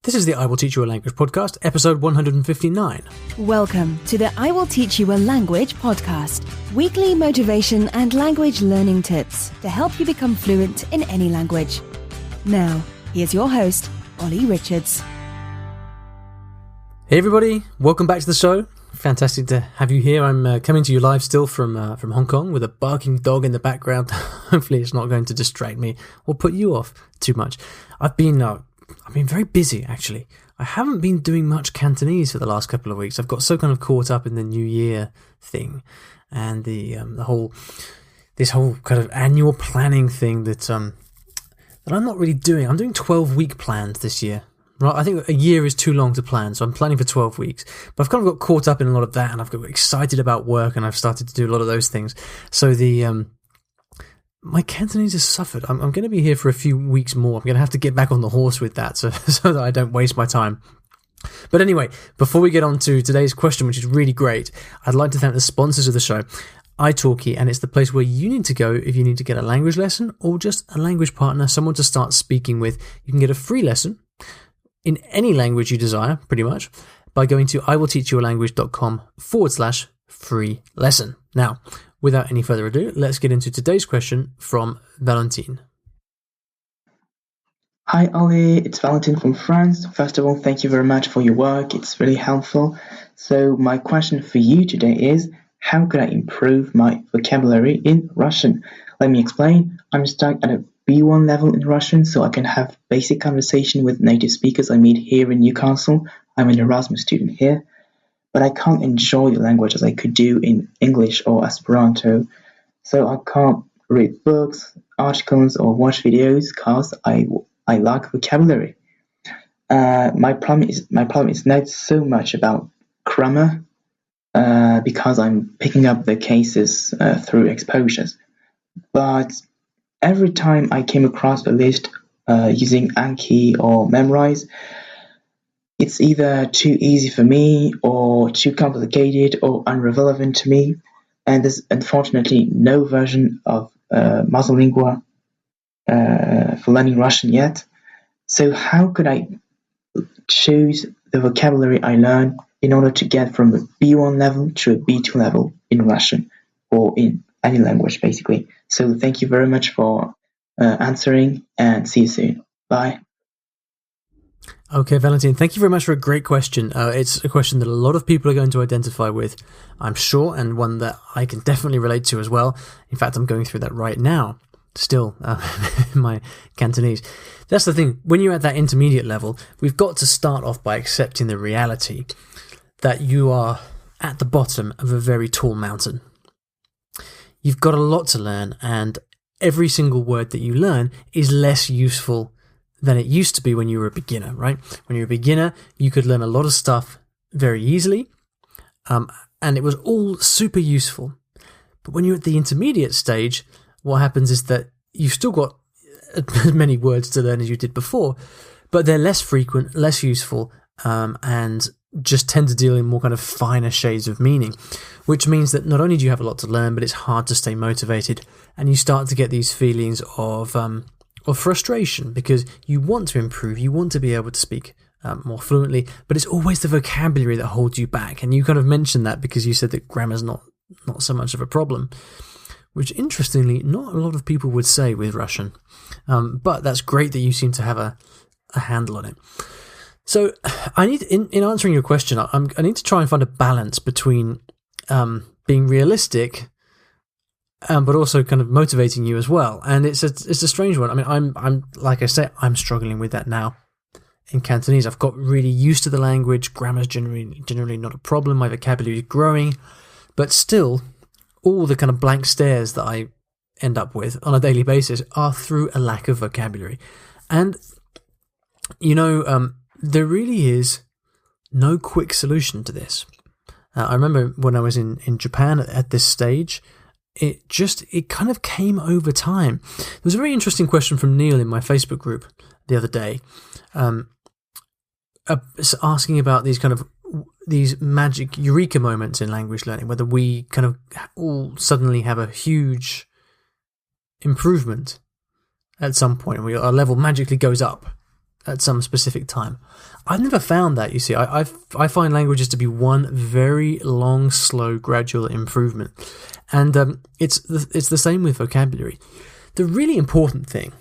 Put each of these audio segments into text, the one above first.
This is the I Will Teach You a Language podcast, episode 159. Welcome to the I Will Teach You a Language podcast, weekly motivation and language learning tips to help you become fluent in any language. Now, here's your host, Ollie Richards. Hey everybody, welcome back to the show. Fantastic to have you here. I'm coming to you live still from Hong Kong with a barking dog in the background. Hopefully it's not going to distract me or put you off too much. I've been very busy, actually. I haven't been doing much Cantonese for the last couple of weeks. I've got so kind of caught up in the New Year thing and this whole kind of annual planning thing that I'm not really doing. I'm doing 12-week plans this year. Right, I think a year is too long to plan, so I'm planning for 12 weeks. But I've kind of got caught up in a lot of that, and I've got excited about work, and I've started to do a lot of those things. So my Cantonese has suffered. I'm going to be here for a few weeks more. I'm going to have to get back on the horse with that so that I don't waste my time. But anyway, before we get on to today's question, which is really great, I'd like to thank the sponsors of the show, italki, and it's the place where you need to go if you need to get a language lesson or just a language partner, someone to start speaking with. You can get a free lesson in any language you desire, pretty much, by going to iwillteachyoualanguage.com/free lesson. Now, without any further ado, let's get into today's question from Valentin. Hi Ollie, it's Valentin from France. First of all, thank you very much for your work. It's really helpful. So my question for you today is, how can I improve my vocabulary in Russian? Let me explain. I'm stuck at a B1 level in Russian, so I can have basic conversation with native speakers I meet here in Newcastle. I'm an Erasmus student here, but I can't enjoy the language as I could do in English or Esperanto. So I can't read books, articles, or watch videos because I lack vocabulary. My problem is not so much about grammar, because I'm picking up the cases through exposures, but every time I came across a list using Anki or Memrise, it's either too easy for me or too complicated or unrelevant to me. And there's unfortunately no version of Mozzolingua for learning Russian yet. So how could I choose the vocabulary I learn in order to get from a B1 level to a B2 level in Russian or in any language, basically? So thank you very much for answering, and see you soon. Bye. Okay, Valentin, thank you very much for a great question. It's a question that a lot of people are going to identify with, I'm sure, and one that I can definitely relate to as well. In fact, I'm going through that right now, still, in my Cantonese. That's the thing. When you're at that intermediate level, we've got to start off by accepting the reality that you are at the bottom of a very tall mountain. You've got a lot to learn, and every single word that you learn is less useful than it used to be when you were a beginner, right? When you're a beginner, you could learn a lot of stuff very easily, and it was all super useful. But when you're at the intermediate stage, what happens is that you've still got as many words to learn as you did before, but they're less frequent, less useful, and just tend to deal in more kind of finer shades of meaning, which means that not only do you have a lot to learn, but it's hard to stay motivated, and you start to get these feelings of frustration because you want to improve, you want to be able to speak more fluently, but it's always the vocabulary that holds you back. And you kind of mentioned that because you said that grammar's not so much of a problem, which interestingly, not a lot of people would say with Russian, but that's great that you seem to have a handle on it. So I need, in answering your question, I need to try and find a balance between being realistic, but also kind of motivating you as well. And it's a strange one. I mean, I'm like I say, I'm struggling with that now in Cantonese. I've got really used to the language. Grammar's generally not a problem. My vocabulary is growing, but still, all the kind of blank stares that I end up with on a daily basis are through a lack of vocabulary. And there really is no quick solution to this. I remember when I was in Japan at this stage, it kind of came over time. There was a very interesting question from Neil in my Facebook group the other day, asking about these magic eureka moments in language learning, whether we kind of all suddenly have a huge improvement at some point, and our level magically goes up at some specific time. I've never found that, you see. I find languages to be one very long, slow, gradual improvement. And it's the same with vocabulary. The really important thing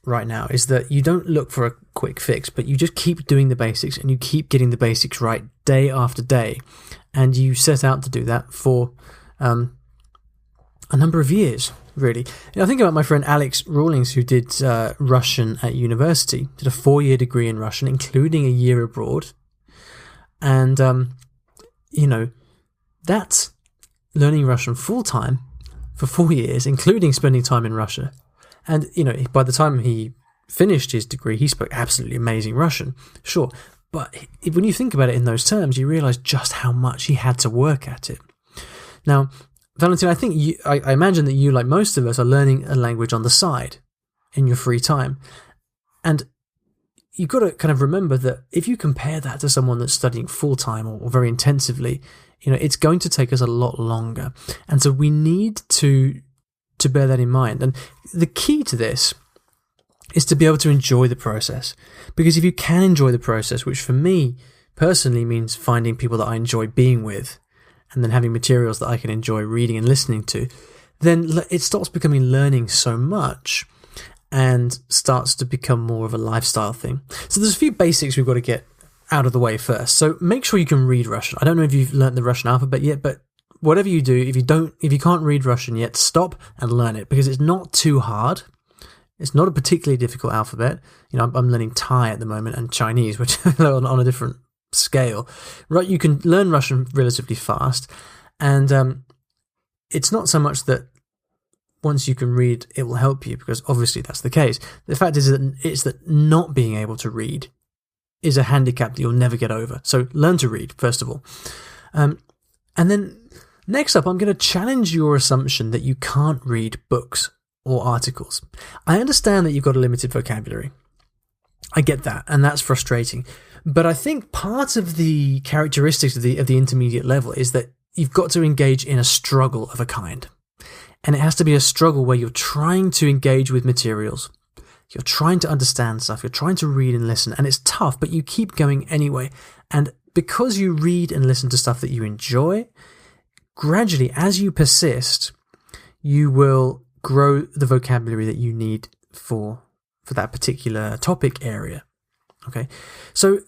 right now is that you don't look for a quick fix, but you just keep doing the basics and you keep getting the basics right day after day. And you set out to do that for a number of years, really. I think about my friend Alex Rawlings, who did Russian at university, did a 4-year degree in Russian, including a year abroad. And, that's learning Russian full-time for 4 years, including spending time in Russia. And, by the time he finished his degree, he spoke absolutely amazing Russian, sure. But when you think about it in those terms, you realize just how much he had to work at it. Now, Valentin, I think I imagine that you, like most of us, are learning a language on the side in your free time. And you've got to kind of remember that if you compare that to someone that's studying full-time or very intensively, it's going to take us a lot longer. And so we need to bear that in mind. And the key to this is to be able to enjoy the process. Because if you can enjoy the process, which for me personally means finding people that I enjoy being with, and then having materials that I can enjoy reading and listening to, then it stops becoming learning so much and starts to become more of a lifestyle thing. So there's a few basics we've got to get out of the way first. So make sure you can read Russian. I don't know if you've learned the Russian alphabet yet, but whatever you do, if you can't read Russian yet, stop and learn it, because it's not too hard. It's not a particularly difficult alphabet. I'm learning Thai at the moment and Chinese, which are on a different scale. Right, you can learn Russian relatively fast, and it's not so much that once you can read it will help you, because obviously that's the case. The fact is that not being able to read is a handicap that you'll never get over. So learn to read first of all, and then next up I'm going to challenge your assumption that you can't read books or articles. I understand that you've got a limited vocabulary. I get that, and that's frustrating. But I think part of the characteristics of the intermediate level is that you've got to engage in a struggle of a kind. And it has to be a struggle where you're trying to engage with materials. You're trying to understand stuff. You're trying to read and listen. And it's tough, but you keep going anyway. And because you read and listen to stuff that you enjoy, gradually, as you persist, you will grow the vocabulary that you need for that particular topic area. Okay, so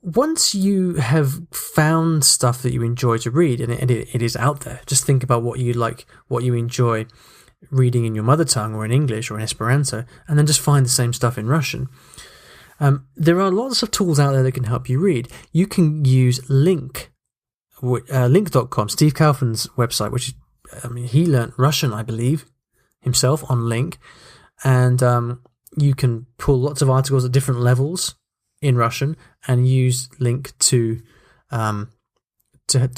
once you have found stuff that you enjoy to read, and it is out there, just think about what you like, what you enjoy reading in your mother tongue or in English or in Esperanto, and then just find the same stuff in Russian. There are lots of tools out there that can help you read. You can use LingQ, LingQ.com, Steve Kaufman's website, which he learnt Russian, I believe, himself on LingQ, and you can pull lots of articles at different levels in Russian and use LingQ to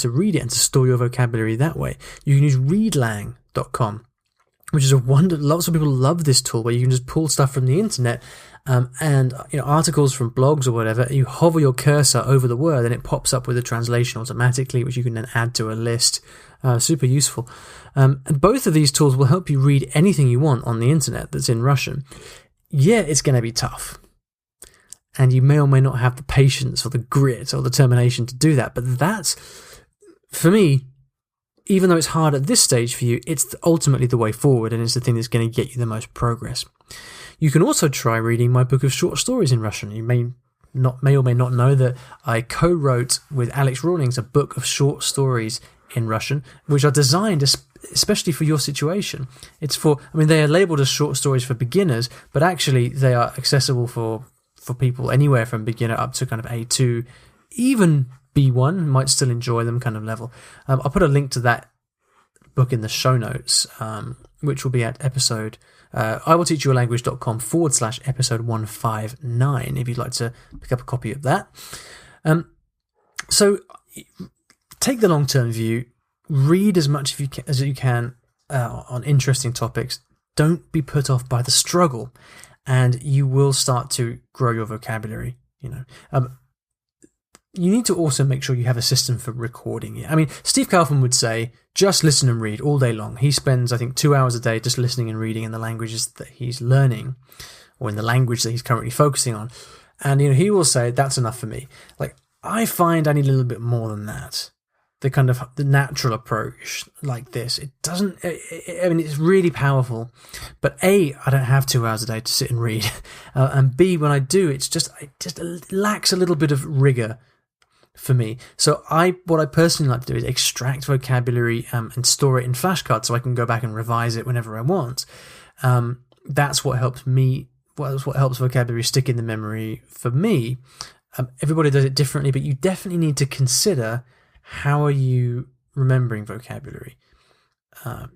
read it and to store your vocabulary that way. You can use ReadLang.com, which is a wonder. Lots of people love this tool where you can just pull stuff from the internet and articles from blogs or whatever. You hover your cursor over the word and it pops up with a translation automatically, which you can then add to a list. Super useful. And both of these tools will help you read anything you want on the internet that's in Russian. Yeah, it's going to be tough. And you may or may not have the patience or the grit or the determination to do that. But that's, for me, even though it's hard at this stage for you, it's ultimately the way forward, and it's the thing that's going to get you the most progress. You can also try reading my book of short stories in Russian. You may or may not know that I co-wrote with Alex Rawlings a book of short stories in Russian, which are designed especially for your situation. They are labeled as short stories for beginners, but actually they are accessible for people anywhere from beginner up to kind of A2, even B1 might still enjoy them kind of level. I'll put a link to that book in the show notes, which will be at episode IWTYAL.com/episode 159 if you'd like to pick up a copy of that. So take the long-term view, read as much as you can on interesting topics. Don't be put off by the struggle, and you will start to grow your vocabulary. You need to also make sure you have a system for recording it. Steve Kaufman would say, just listen and read all day long. He spends, I think, 2 hours a day just listening and reading in the languages that he's learning or in the language that he's currently focusing on. And, he will say, that's enough for me. Like, I find I need a little bit more than that. The natural approach like this. It doesn't, it's really powerful, but A, I don't have 2 hours a day to sit and read. And B, when I do, it just lacks a little bit of rigor for me. So what I personally like to do is extract vocabulary and store it in flashcards so I can go back and revise it whenever I want. That's what helps me. That's what helps vocabulary stick in the memory for me. Everybody does it differently, but you definitely need to consider how are you remembering vocabulary,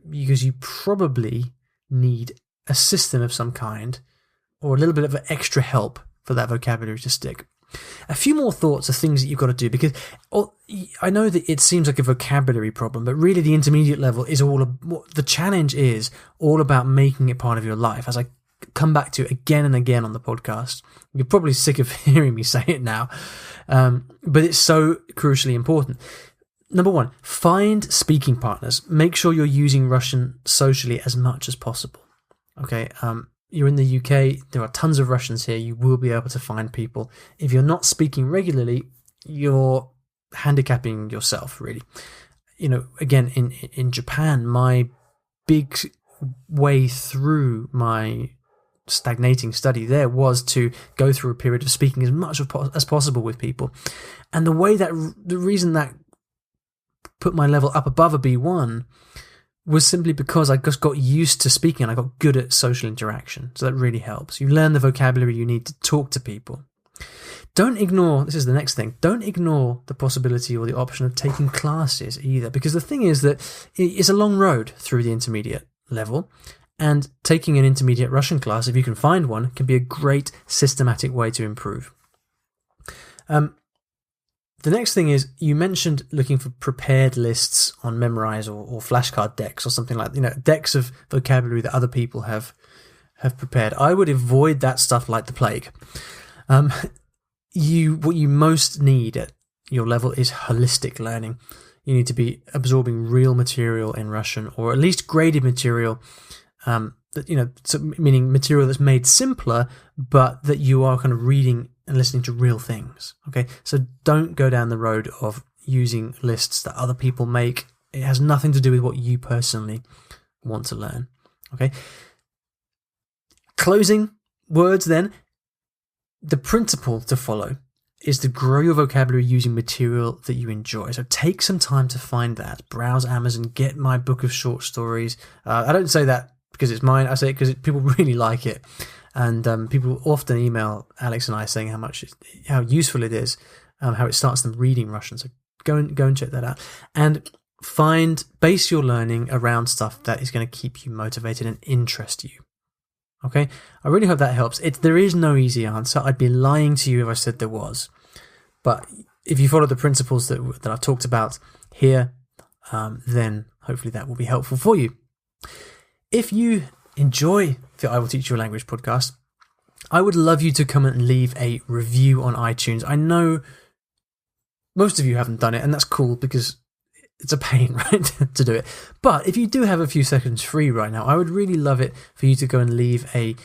because you probably need a system of some kind or a little bit of extra help for that vocabulary to stick. A few more thoughts of things that you've got to do, because I know that it seems like a vocabulary problem, but really the intermediate level is the challenge is all about making it part of your life. As I come back to again and again on the podcast, you're probably sick of hearing me say it now, but it's so crucially important. Number 1, find speaking partners. Make sure you're using Russian socially as much as possible. Okay, you're in the UK, there are tons of Russians here, you will be able to find people. If you're not speaking regularly, you're handicapping yourself, really. Again, in Japan, my big way through my stagnating study there was to go through a period of speaking as much as possible with people. And the reason that put my level up above a B1 was simply because I just got used to speaking and I got good at social interaction. So that really helps. You learn the vocabulary you need to talk to people. Don't ignore, this is the next thing, don't ignore the possibility or the option of taking classes either, because the thing is that it's a long road through the intermediate level. And taking an intermediate Russian class, if you can find one, can be a great systematic way to improve. The next thing is, you mentioned looking for prepared lists on Memrise or flashcard decks or something like decks of vocabulary that other people have prepared. I would avoid that stuff like the plague. What you most need at your level is holistic learning. You need to be absorbing real material in Russian, or at least graded material. Meaning material that's made simpler, but that you are kind of reading and listening to real things. Okay, so don't go down the road of using lists that other people make. It has nothing to do with what you personally want to learn. Okay, closing words then. The principle to follow is to grow your vocabulary using material that you enjoy. So take some time to find that. Browse Amazon, get my book of short stories. I don't say that because it's mine. I say it because people really like it. And people often email Alex and I saying how useful it is, how it starts them reading Russian. So go and check that out. And base your learning around stuff that is going to keep you motivated and interest you. Okay? I really hope that helps. There is no easy answer. I'd be lying to you if I said there was. But if you follow the principles that I've talked about here, then hopefully that will be helpful for you. If you enjoy the I Will Teach You a Language podcast, I would love you to come and leave a review on iTunes. I know most of you haven't done it, and that's cool because it's a pain, right, to do it. But if you do have a few seconds free right now, I would really love it for you to go and leave a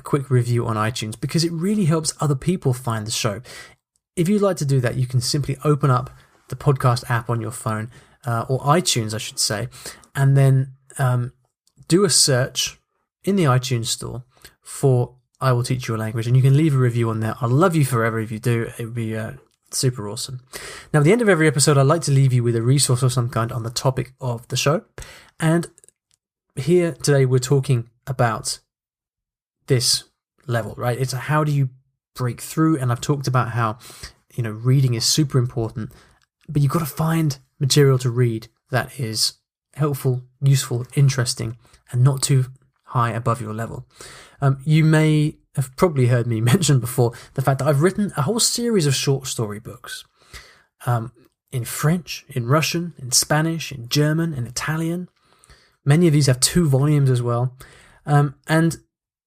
quick review on iTunes, because it really helps other people find the show. If you'd like to do that, you can simply open up the podcast app on your phone, or iTunes, I should say, and then do a search in the iTunes store for I Will Teach You a Language, and you can leave a review on there. I'll love you forever if you do. It would be super awesome. Now, at the end of every episode, I'd like to leave you with a resource of some kind on the topic of the show. And here today, we're talking about this level, right? It's how do you break through? And I've talked about how, reading is super important, but you've got to find material to read that is helpful, useful, interesting, and not too high above your level. You may have probably heard me mention before the fact that I've written a whole series of short story books in French, in Russian, in Spanish, in German, in Italian. Many of these have 2 volumes as well. And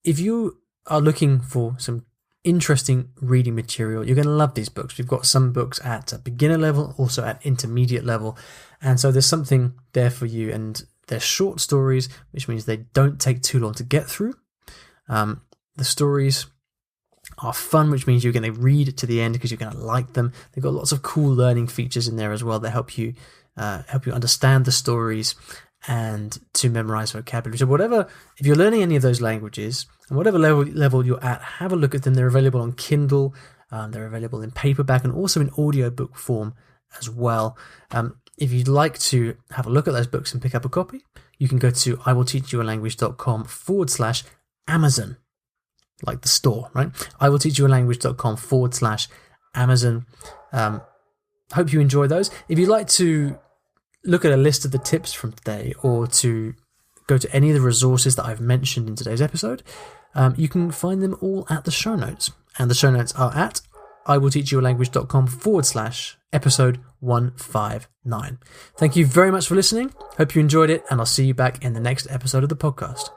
if you are looking for some interesting reading material, you're going to love these books. We've got some books at a beginner level, also at intermediate level. And so there's something there for you. And they're short stories, which means they don't take too long to get through. The stories are fun, which means you're going to read to the end because you're going to like them. They've got lots of cool learning features in there as well that help you understand the stories and to memorize vocabulary. So if you're learning any of those languages, and whatever level you're at, have a look at them. They're available on Kindle, they're available in paperback and also in audiobook form as well. If you'd like to have a look at those books and pick up a copy, you can go to iwillteachyoualanguage.com/Amazon, like the store, right? iwillteachyoualanguage.com/Amazon. Hope you enjoy those. If you'd like to look at a list of the tips from today or to go to any of the resources that I've mentioned in today's episode, you can find them all at the show notes. And the show notes are at iwillteachyoualanguage.com/episode 159. Thank you very much for listening. Hope you enjoyed it, and I'll see you back in the next episode of the podcast.